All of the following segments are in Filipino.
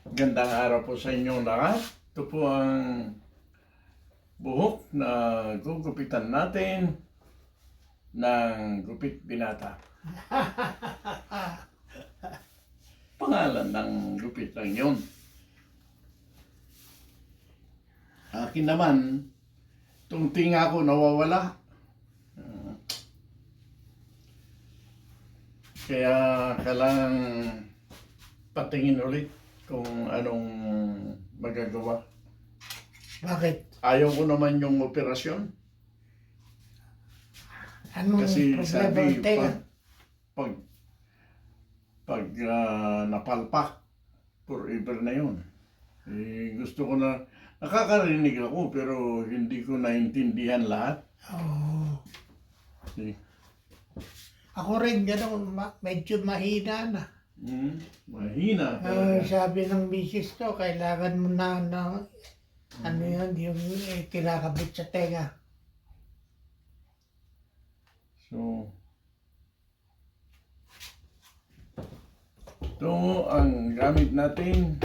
Gandang araw po sa inyong lahat. Ito po ang buhok na gugupitan natin ng Gupit Binata. Pangalan ng gupit lang yun. Akin naman, itong tinga ko nawawala. Kaya kailangan patingin ulit kung anong magagawa. Bakit? Ayaw ko naman yung operasyon. Anong Kasi problema sabi, ang tenga? pag napalpak, forever na yun. Gusto ko na, nakakarinig ako pero hindi ko naintindihan lahat. Oh. Eh, Ako rin, gano'n, medyo mahina na. Mahina talaga. Sabi ng misis ko, kailangan mo na ano yun, yung kinakabit sa tenga. So, ito ang gamit natin.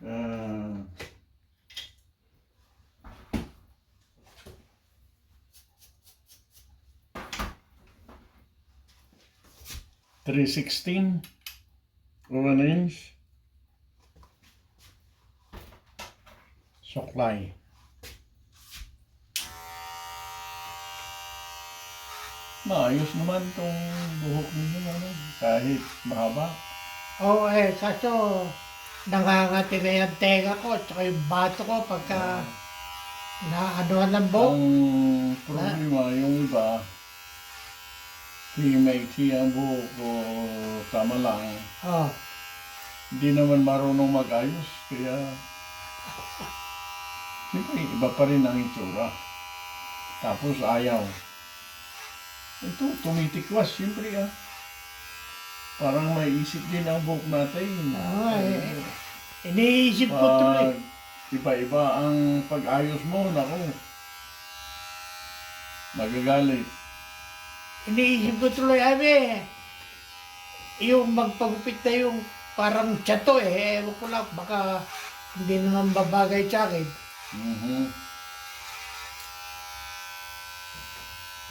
Ah, 316 or 1 inch suklay. Maayos naman tong buhok ninyo, ano, kahit mahaba. Oo, kaso nangangati na yung tenga ko, tsaka yung bato ko pagka naanuhan ng buhok. Ang problema, yung iba, maiksi ang buhok o tama lang, Oh, hindi naman marunong mag-ayos, kaya siyempre iba pa rin ang itsura. Tapos ayaw. Ito, tumitikwas, siyempre parang may isip din ang buhok natin. iniisip ko tuloy. Pag iba-iba ang pag-ayos mo, naku, magagalit. Iniisip ko tuloy, yung magpagupit na yung parang tiyato ewan ko lang, baka hindi naman babagay sa akin.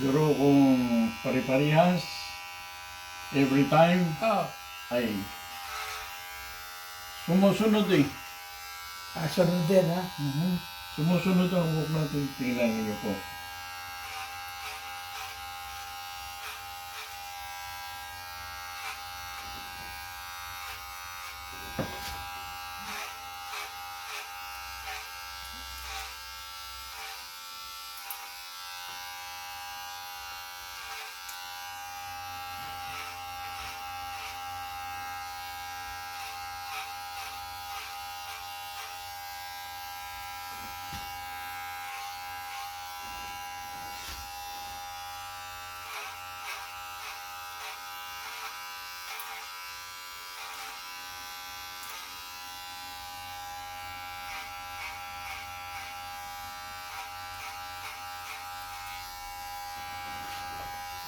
Pero kung pare-parehas, every time, Oh, ay sumusunod eh. sunod din ha. Sumusunod ang buhok natin. Tingnan niyo po.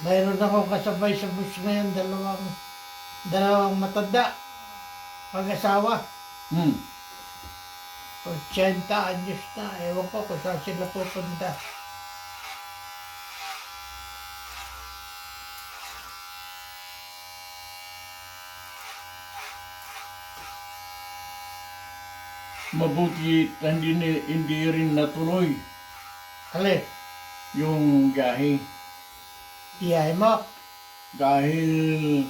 Mayroon ako kasabay sa bus ngayon, dalawang matanda, mag-asawa. 80 anyos na, ewan ko kung saan sila pupunta. Mabuti hindi rin natuloy Alin, yung gahi. iyahe mo. Dahil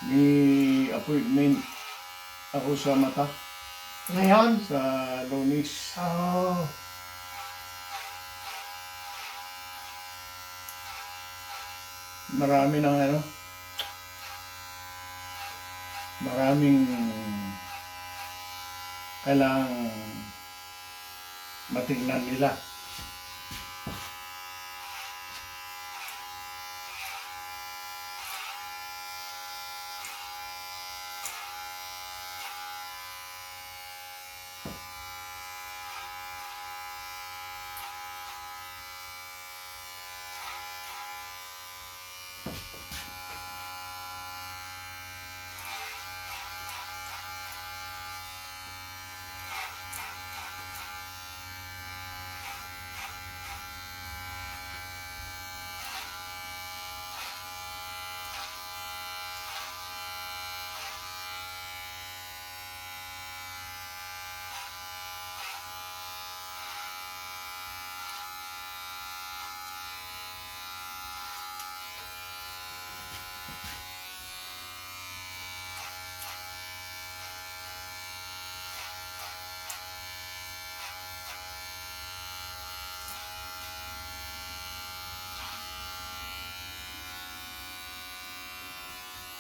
may appointment ako sa mata Ngayon, sa Lunes. oh, Maraming kailangang matingnan nila.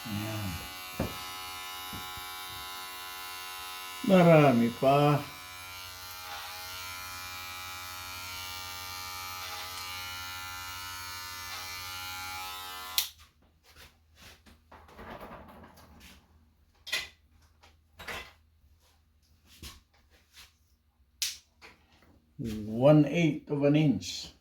Ayan. Marami pa. One-eighth of an inch.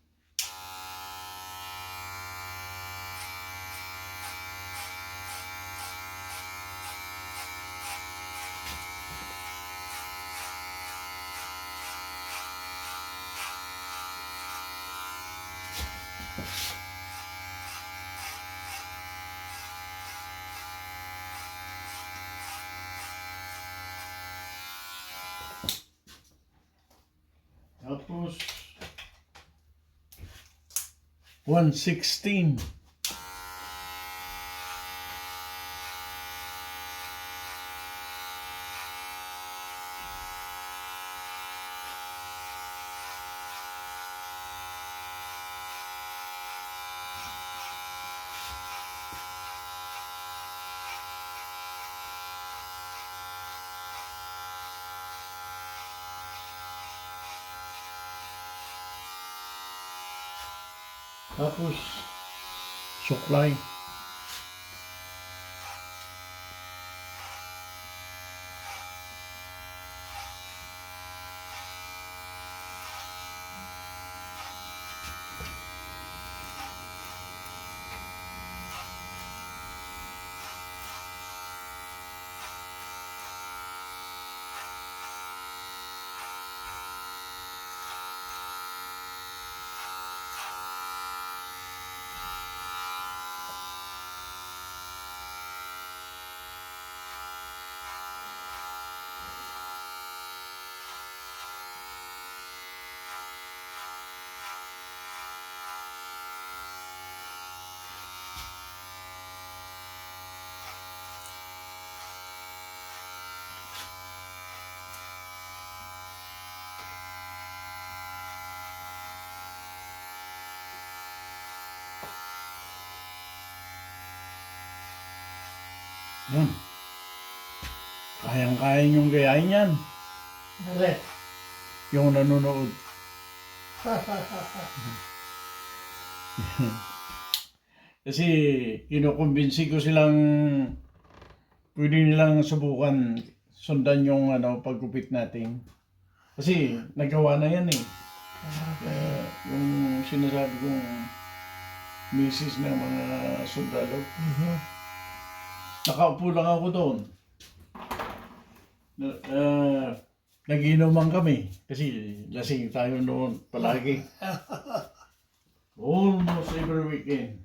Tapos 1/16. Tapos suklay. Yan. Kayang-kaya niyong gayahin yan. Dali. Yung nanonood. Kasi kinukumbinsi ko silang pwede nilang subukan sundan yung paggupit natin. Kasi nagawa na yan eh. Yung sinasabi kong misis ng mga sundalo. Nakaupo lang ako doon. Nagiinuman kami kasi lasing tayo noon palagi. Almost every weekend.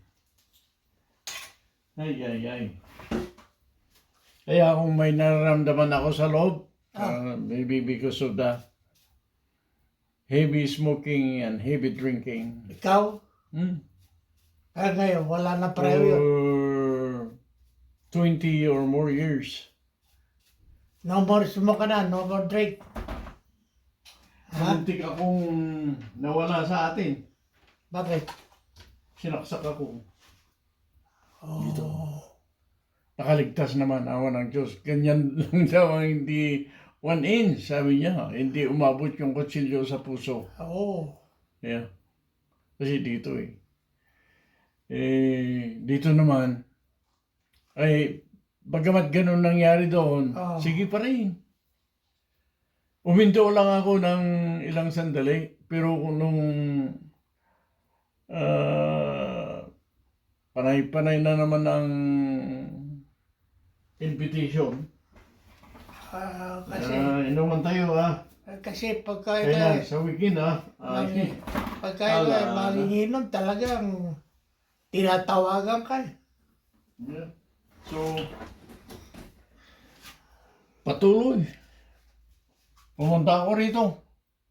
Ay. Kaya kung may nararamdaman ako sa loob, maybe because of the heavy smoking and heavy drinking. Ikaw? Ngayon, wala na preview. For 20 or more years. No more smoke na, no more drink. Muntik akong nawala sa atin. Bakit? Sinaksak ako. Dito. Oh. Nakaligtas naman, awa ng Diyos. Ganyan lang daw ang hindi 1 inch, sabi niya. Hindi umabot yung kutsilyo sa puso. Oo. Yeah. Kasi dito dito naman, ay, bagamat ganun nangyari doon, sige pa rin. Uminto lang ako ng ilang sandali, pero nung panay-panay na naman ang invitation. Kasi, Inuman tayo kasi pagka Kaya sa weekend pagka manginginom talagang tinatawagan ka. Yeah. So, patuloy. Pumunta ako rito.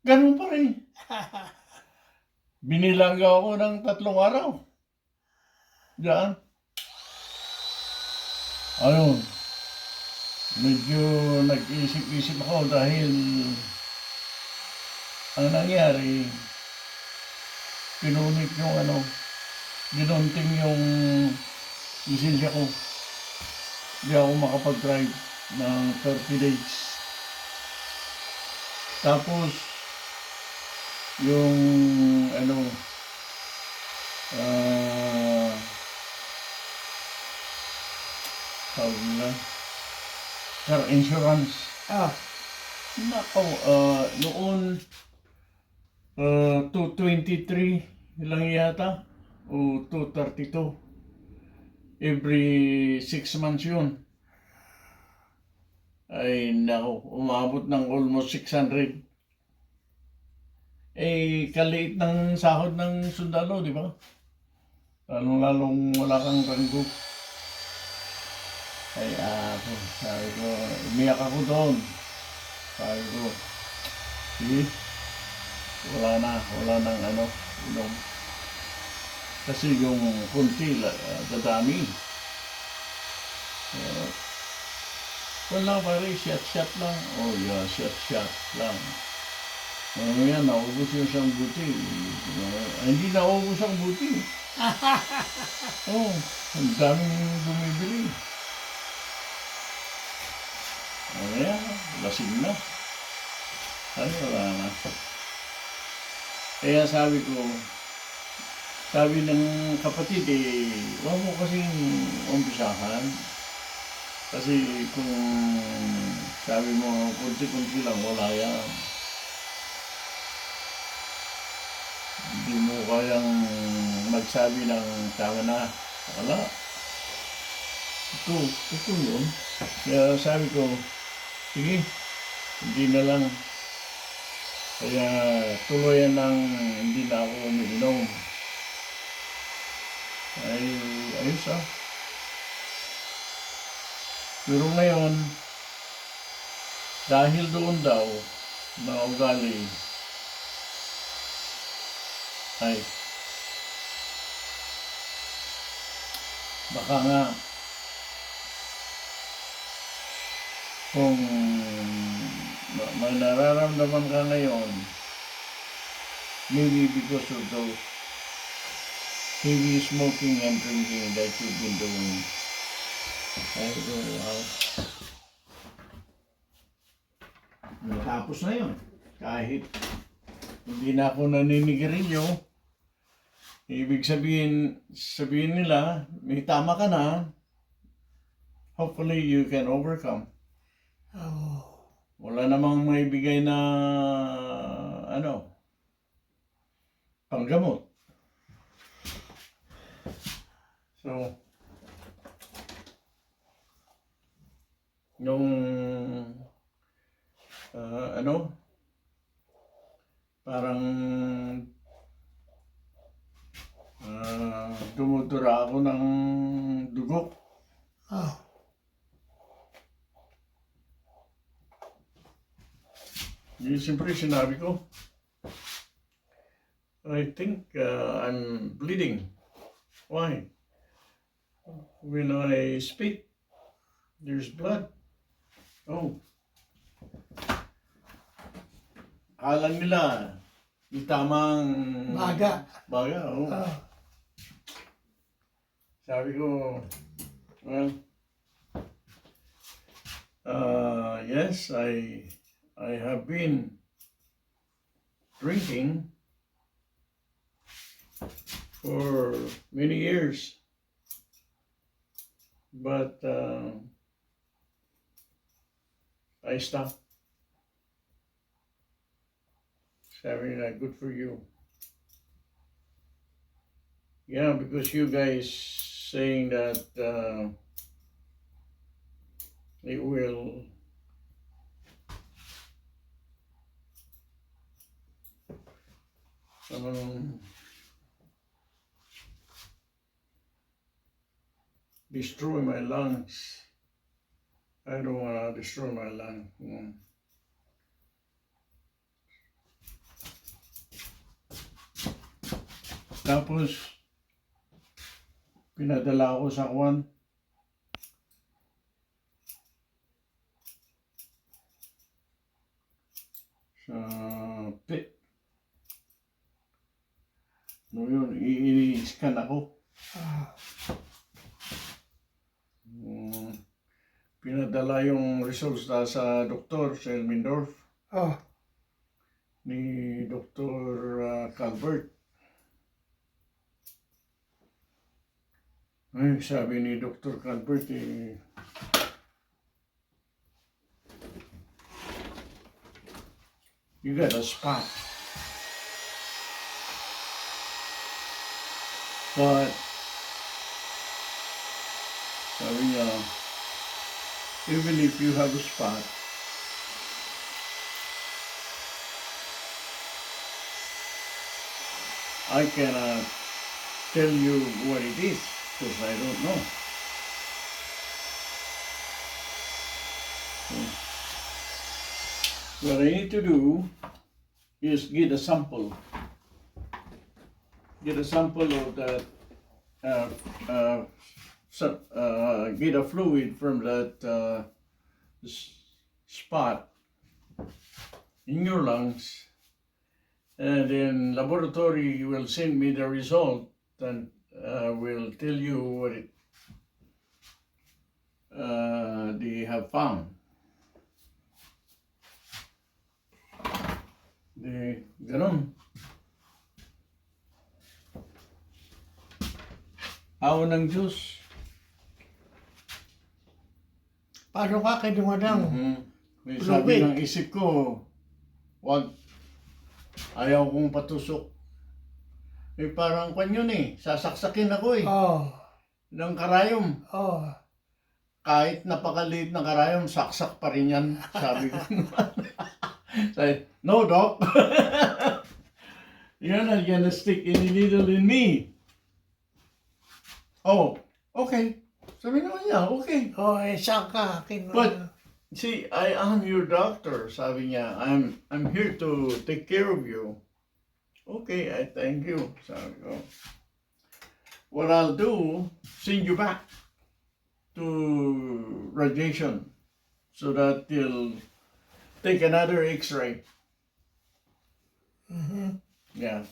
Ganun pa rin. Binilangga ako ng 3 araw. Diyan. Ayun, medyo nag-isip-isip ako dahil ang nangyari, pinunit yung ginunting yung lisensya ko. Hindi ako makapag-drive ng 30 days. Tapos, yung tawag nila, car insurance. Ah, Nako, noon, 223 lang yata, o 232. Every 6 months yun. Ay, nako, umabot ng almost 600. Kaliit ng sahod ng sundalo, di ba? Lalong wala kang ranggo. Sabi ko, umiyak ako doon. Sabi ko, sige, wala nang inom. Kasi yung kunti, dadami. Wala pa rin, shot lang. Oh yeah, shot lang. Yan, naubos yung isang buti. Hindi naubos ang buti. Oh, ang daming bumibili. Yan, lasing na. Ay, wala na. Kaya sabi ng kapatid, huwag mo kasing umpisahan. Kasi kung sabi mo, kunti-kunti lang, wala yan. Hindi mo kayang magsabi ng tama na. Wala. Ito yun. Kaya sabi ko, sige, hindi na lang. Kaya tuloyan ng hindi na ako umiinom. Ayos ah. Pero ngayon, dahil doon daw, na ugali, baka nga, kung may nararamdaman ka ngayon, maybe because of those heavy smoking and drinking that you've been doing. I don't know how. Natapos na yun. Kahit hindi na ako naninigarilyo, ibig sabihin nila, may tama ka na, hopefully you can overcome. oh, Wala namang maibigay na panggamot. So, nung parang dumudura ako ng dugo. oh, Yung siyempre sinabi ko, I think I'm bleeding. Why? When I spit, there's blood. Oh. Akala nila, yung tamang baga. oh. Oh, Sabi ko, well, yes, I have been drinking for many years, but I stopped. Sabi nila, good for you. Yeah, because you guys saying that it will destroy my lungs. I don't want to destroy my lung. Tapos, pinadala ako sa kwan. pit. No yun, i-scan ako. Ah, Pinadala yung results sa doktor sa Elmendorf oh, ni Dr. Calvert. Ay, sabi ni Dr. Calvert you got a spot. But sabi niya, even if you have a spot, I cannot tell you what it is because I don't know. What I need to do is get a sample. Get a sample of that, get a fluid from that spot in your lungs, and then laboratory will send me the result and will tell you what they have found. Ganon. Aw ng Diyos. paano ka kinuha ng May sabi Lubid. ng isip ko, wag, ayaw kong patusok. Eh parang kwan yun sasaksakin ako Oh, ng karayom. oh. Kahit napakaliit na karayom, saksak pa rin yan. Sabi ko naman. Sabi, no doc. You're not gonna stick any needle in me. Oh, okay. Sabi naman niya, okay. Oh, saan ka kinuha? But, see, I am your doctor, sabi niya. I'm here to take care of you. Okay, I thank you, sabi ko. What I'll do, send you back to radiation so that you'll take another x-ray. Yeah.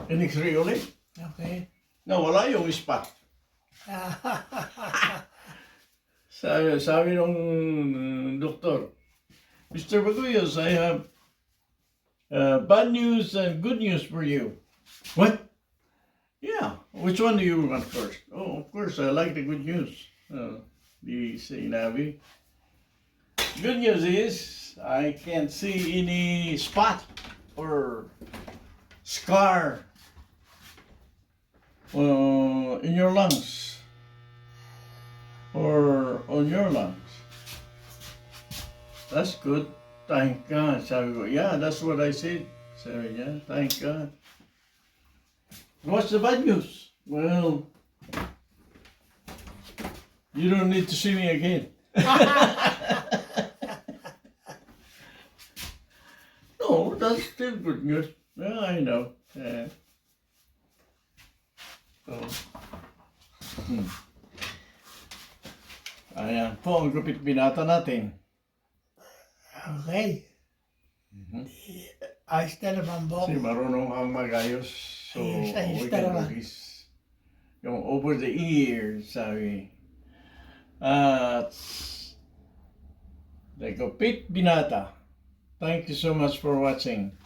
An x-ray ulit. Okay. Na wala yung spot. Sabi ng doktor, Mr. Baguyos, I have bad news and good news for you. What? Yeah. Which one do you want first? Oh, of course, I like the good news. The sinabi. Good news is, I can't see any spot or scar in your lungs or on your lungs. That's good. Thank God. Sabi ko, yeah, that's what I said. Sabi niya, thank God. What's the bad news? Well, you don't need to see me again. No, that's still good news. Yeah, I know. Yeah. So, ayan po ang gupit binata natin. Okay. Ayos na naman, Bong. Kasi marunong kang magayos. So, Ayos we na can do naman. this. Yung over the ears, sabi. At the Gupit Binata. Thank you so much for watching.